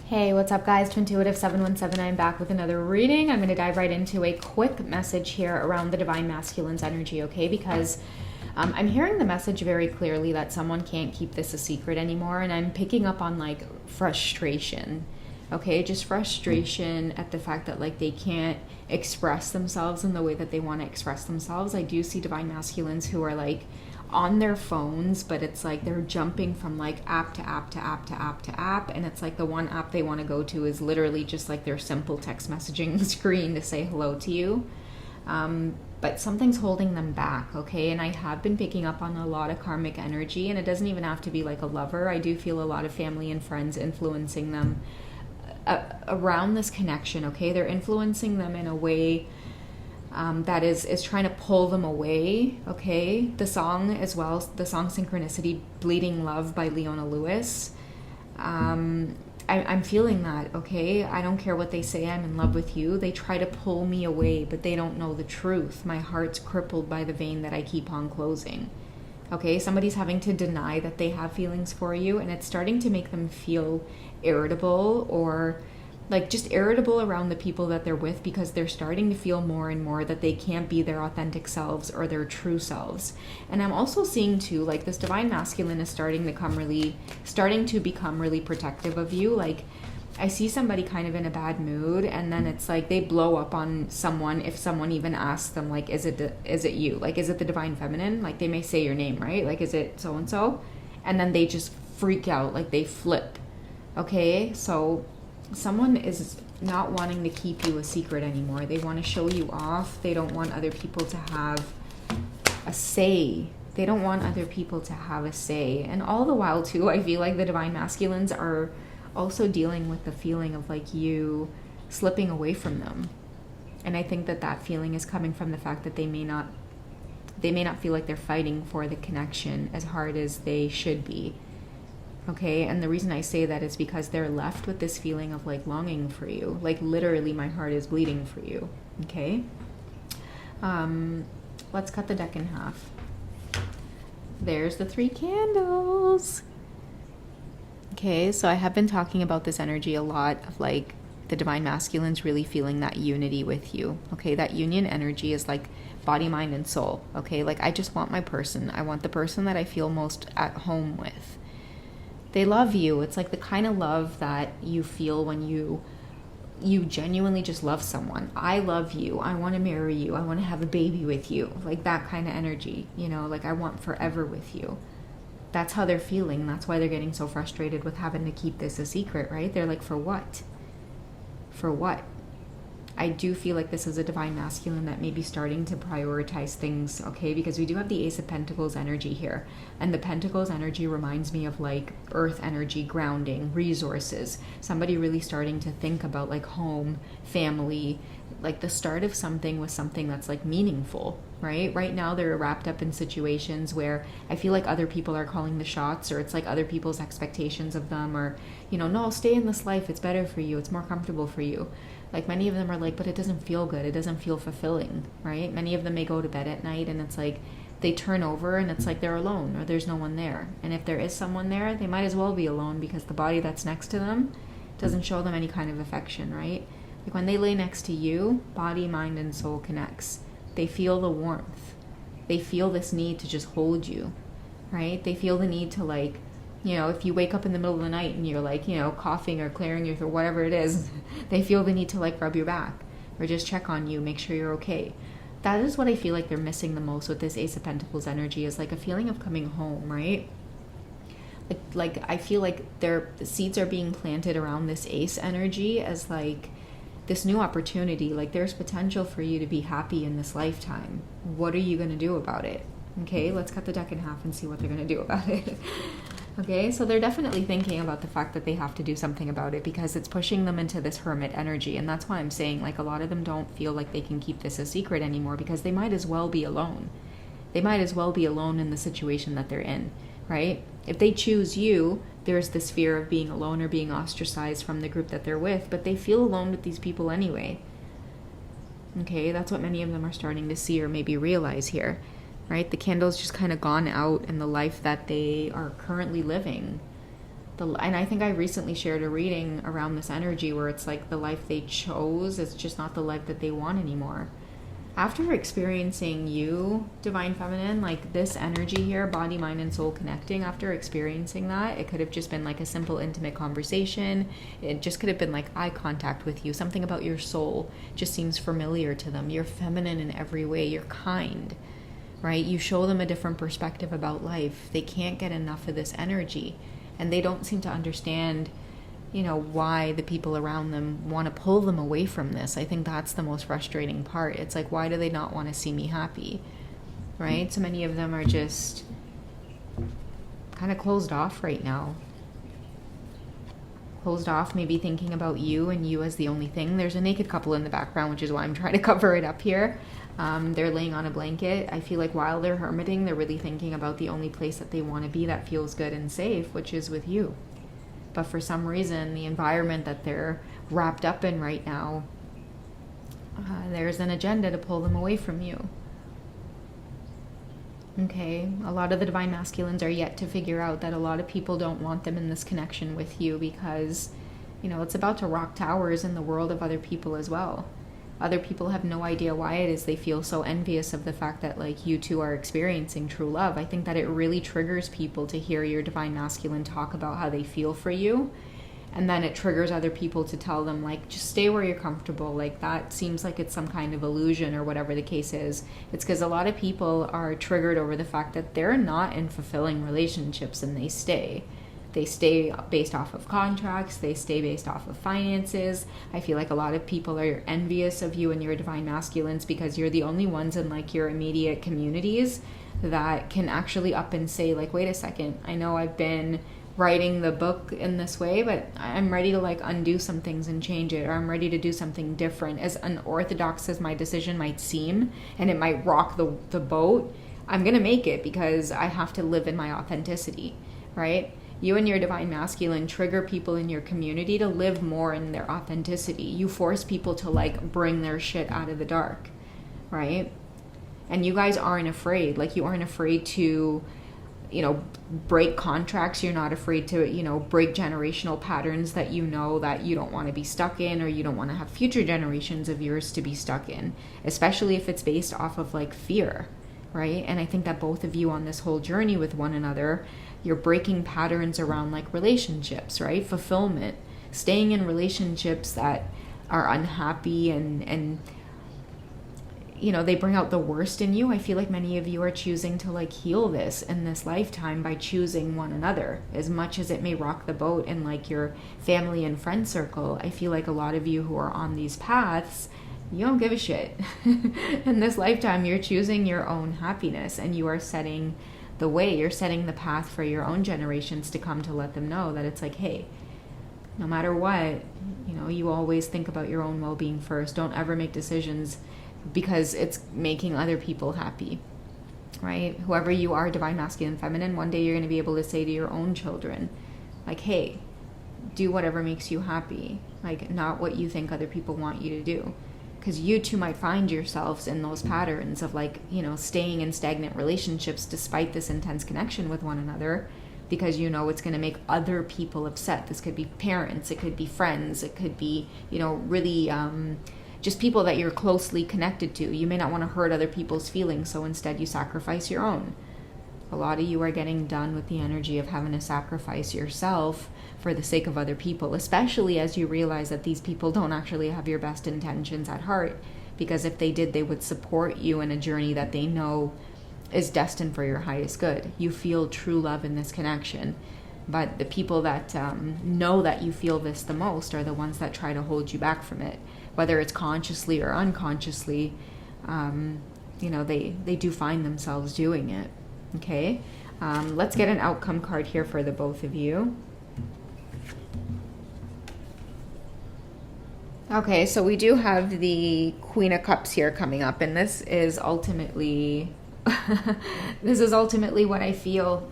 Hey, what's up, guys? Twintuitive 717. I'm back with another reading. I'm going to dive right into a quick message here around the Divine Masculine's energy, okay? Because I'm hearing the message very clearly that someone can't keep this a secret anymore, and I'm picking up on like frustration, okay? Just frustration at the fact that like they can't express themselves in the way that they want to express themselves. I do see Divine Masculines who are like on their phones, but it's like they're jumping from like app to app to app to app to app, and it's like the one app they want to go to is literally just like their simple text messaging screen to say hello to you. But something's holding them back, okay? And I have been picking up on a lot of karmic energy, and it doesn't even have to be like a lover. I do feel a lot of family and friends influencing them around this connection, okay? They're influencing them in a way that is trying to pull them away, okay? The song as well, the song Synchronicity, Bleeding Love by Leona Lewis. I'm feeling that, okay? I don't care what they say, I'm in love with you. They try to pull me away, but they don't know the truth. My heart's crippled by the vein that I keep on closing. Okay, somebody's having to deny that they have feelings for you, and it's starting to make them feel irritable or like just irritable around the people that they're with, because they're starting to feel more and more that they can't be their authentic selves or their true selves. And I'm also seeing too, like this Divine Masculine is starting to become really protective of you. Like I see somebody kind of in a bad mood, and then it's like they blow up on someone if someone even asks them like, is it you? Like, is it the Divine Feminine? Like they may say your name, right? Like, is it so and so? And then they just freak out, like they flip. Okay, so someone is not wanting to keep you a secret anymore. They want to show you off. They don't want other people to have a say. They don't want other people to have a say. And all the while too, I feel like the Divine Masculines are also dealing with the feeling of like you slipping away from them. And I think that feeling is coming from the fact that they may not feel like they're fighting for the connection as hard as they should be. Okay, and the reason I say that is because they're left with this feeling of like longing for you. Like literally my heart is bleeding for you. Okay, let's cut the deck in half. There's the 3 candles. Okay, so I have been talking about this energy a lot of like the Divine Masculines really feeling that unity with you. Okay, that union energy is like body, mind, and soul. Okay, like I just want my person. I want the person that I feel most at home with. They love you. It's like the kind of love that you feel when you genuinely just love someone. I love you. I want to marry you. I want to have a baby with you. Like that kind of energy, you know, like I want forever with you. That's how they're feeling. That's why they're getting so frustrated with having to keep this a secret, right? They're like, for what? For what? I do feel like this is a Divine Masculine that may be starting to prioritize things, okay? Because we do have the Ace of Pentacles energy here. And the Pentacles energy reminds me of like earth energy, grounding, resources. Somebody really starting to think about like home, family, like the start of something with something that's like meaningful, right? Right now they're wrapped up in situations where I feel like other people are calling the shots, or it's like other people's expectations of them, or, you know, no, stay in this life. It's better for you. It's more comfortable for you. Like many of them are like, but it doesn't feel good. It doesn't feel fulfilling, right? Many of them may go to bed at night and it's like they turn over and it's like they're alone or there's no one there. And if there is someone there, they might as well be alone, because the body that's next to them doesn't show them any kind of affection, right? Like when they lay next to you, body, mind, and soul connects. They feel the warmth. They feel this need to just hold you, right? They feel the need to like, you know, if you wake up in the middle of the night and you're like, you know, coughing or clearing your throat, whatever it is, they feel the need to like rub your back or just check on you, make sure you're okay. That is what I feel like they're missing the most with this Ace of Pentacles energy, is like a feeling of coming home, right? Like I feel like the seeds are being planted around this Ace energy as like this new opportunity. Like there's potential for you to be happy in this lifetime. What are you going to do about it? Okay, let's cut the deck in half and see what they're going to do about it. Okay, so they're definitely thinking about the fact that they have to do something about it, because it's pushing them into this hermit energy. And that's why I'm saying like a lot of them don't feel like they can keep this a secret anymore, because they might as well be alone. They might as well be alone in the situation that they're in, right? If they choose you, there's this fear of being alone or being ostracized from the group that they're with, but they feel alone with these people anyway. Okay, that's what many of them are starting to see or maybe realize here. Right? The candle's just kind of gone out in the life that they are currently living. And I think I recently shared a reading around this energy where it's like the life they chose is just not the life that they want anymore. After experiencing you, Divine Feminine, like this energy here, body, mind, and soul connecting, after experiencing that, it could have just been like a simple, intimate conversation. It just could have been like eye contact with you. Something about your soul just seems familiar to them. You're feminine in every way. You're kind, right? You show them a different perspective about life. They can't get enough of this energy. And they don't seem to understand, you know, why the people around them want to pull them away from this. I think that's the most frustrating part. It's like, why do they not want to see me happy, right? So many of them are just kind of closed off right now. Closed off, maybe thinking about you and you as the only thing. There's a naked couple in the background, which is why I'm trying to cover it up here. They're laying on a blanket. I feel like while they're hermiting, they're really thinking about the only place that they want to be that feels good and safe, which is with you. But for some reason, the environment that they're wrapped up in right now, there's an agenda to pull them away from you. Okay, a lot of the Divine Masculines are yet to figure out that a lot of people don't want them in this connection with you because, you know, it's about to rock towers in the world of other people as well. Other people have no idea why it is they feel so envious of the fact that, like, you two are experiencing true love. I think that it really triggers people to hear your Divine Masculine talk about how they feel for you. And then it triggers other people to tell them, like, just stay where you're comfortable. Like, that seems like it's some kind of illusion or whatever the case is. It's because a lot of people are triggered over the fact that they're not in fulfilling relationships and they stay. They stay based off of contracts. They stay based off of finances. I feel like a lot of people are envious of you and your Divine Masculines because you're the only ones in, like, your immediate communities that can actually up and say, like, wait a second, I know I've been writing the book in this way, but I'm ready to, like, undo some things and change it, or I'm ready to do something different. As unorthodox as my decision might seem, and it might rock the boat, I'm gonna make it because I have to live in my authenticity, right? You and your Divine Masculine trigger people in your community to live more in their authenticity. You force people to, like, bring their shit out of the dark, right? And you guys aren't afraid. Like, you aren't afraid to, you know, break contracts. You're not afraid to, you know, break generational patterns that you know that you don't want to be stuck in, or you don't want to have future generations of yours to be stuck in, especially if it's based off of, like, fear, right? And I think that both of you on this whole journey with one another, you're breaking patterns around, like, relationships, right? Fulfillment, staying in relationships that are unhappy and you know, they bring out the worst in you. I feel like many of you are choosing to, like, heal this in this lifetime by choosing one another. As much as it may rock the boat in, like, your family and friend circle, I feel like a lot of you who are on these paths, you don't give a shit. In this lifetime, you're choosing your own happiness, and you are setting the way. You're setting the path for your own generations to come, to let them know that it's like, hey, no matter what, you know, you always think about your own well-being first. Don't ever make decisions because it's making other people happy, right? Whoever you are, Divine Masculine, Feminine, one day you're going to be able to say to your own children, like, hey, do whatever makes you happy, like, not what you think other people want you to do. Because you too might find yourselves in those patterns of, like, you know, staying in stagnant relationships despite this intense connection with one another, because you know it's going to make other people upset. This could be parents, it could be friends, it could be, you know, really just people that you're closely connected to. You may not want to hurt other people's feelings, so instead you sacrifice your own. A lot of you are getting done with the energy of having to sacrifice yourself for the sake of other people, especially as you realize that these people don't actually have your best intentions at heart, because if they did, they would support you in a journey that they know is destined for your highest good. You feel true love in this connection, but the people that know that you feel this the most are the ones that try to hold you back from it, whether it's consciously or unconsciously. You know, they do find themselves doing it. Okay, let's get an outcome card here for the both of you. Okay, so we do have the Queen of Cups here coming up, and this is ultimately this is ultimately what I feel.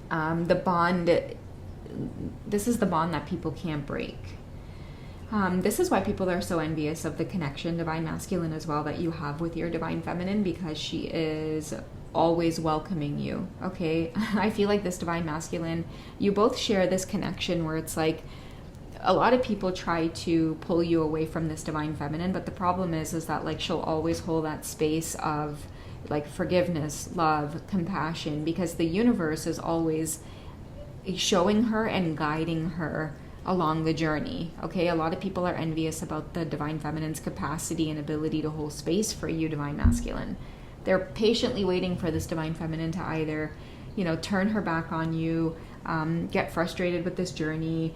The bond, this is the bond that people can't break. This is why people are so envious of the connection, Divine Masculine, as well, that you have with your Divine Feminine, because she is always welcoming you, okay? I feel like this divine masculine, you both share this connection where it's like a lot of people try to pull you away from this divine feminine, but the problem is that like she'll always hold that space of like forgiveness, love, compassion, because the universe is always showing her and guiding her along the journey. Okay, a lot of people are envious about the divine feminine's capacity and ability to hold space for you, divine masculine. They're patiently waiting for this divine feminine to either, you know, turn her back on you, get frustrated with this journey,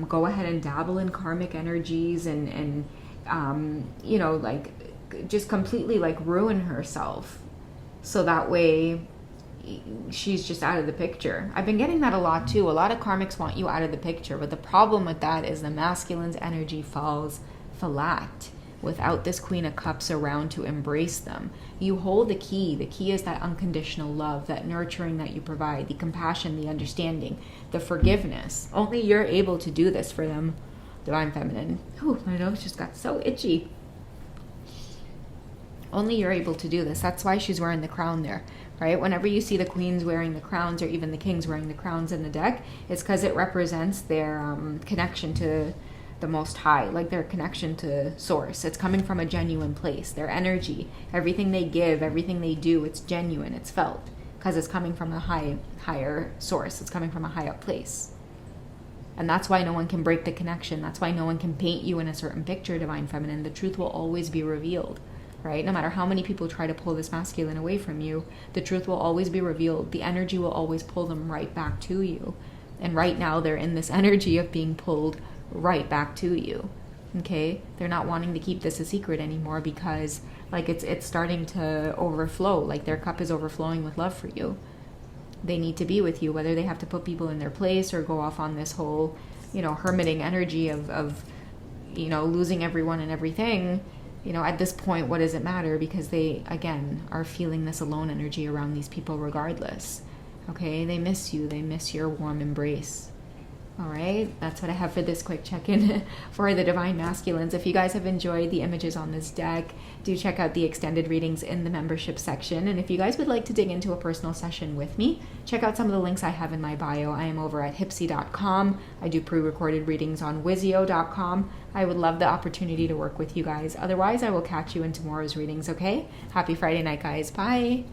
go ahead and dabble in karmic energies and you know, like just completely like ruin herself, so that way she's just out of the picture. I've been getting that a lot too. A lot of karmics want you out of the picture, but the problem with that is the masculine's energy falls flat without this Queen of Cups around to embrace them. You hold the key. The key is that unconditional love, that nurturing that you provide, the compassion, the understanding, the forgiveness. Only you're able to do this for them, divine feminine. Whew, my nose just got so itchy. Only you're able to do this. That's why she's wearing the crown there, right? Whenever you see the queens wearing the crowns or even the kings wearing the crowns in the deck, it's because it represents their connection to the Most High, like their connection to Source. It's coming from a genuine place. Their energy, everything they give, everything they do, it's genuine, it's felt, because it's coming from a higher source. It's coming from a high up place. And that's why no one can break the connection. That's why no one can paint you in a certain picture, divine feminine. The truth will always be revealed, right? No matter how many people try to pull this masculine away from you, the truth will always be revealed. The energy will always pull them right back to you. And right now they're in this energy of being pulled right back to you. Okay, they're not wanting to keep this a secret anymore because like it's starting to overflow. Like their cup is overflowing with love for you. They need to be with you, whether they have to put people in their place or go off on this whole, you know, hermiting energy of you know, losing everyone and everything. You know, at this point, what does it matter? Because they, again, are feeling this alone energy around these people regardless. Okay, they miss you. They miss your warm embrace. All right, that's what I have for this quick check-in for the divine masculines. If you guys have enjoyed the images on this deck, do check out the extended readings in the membership section. And if you guys would like to dig into a personal session with me, check out some of the links I have in my bio. I am over at Hipsy.com. I do pre-recorded readings on Wizio.com. I would love the opportunity to work with you guys. Otherwise, I will catch you in tomorrow's readings, okay? Happy Friday night, guys. Bye.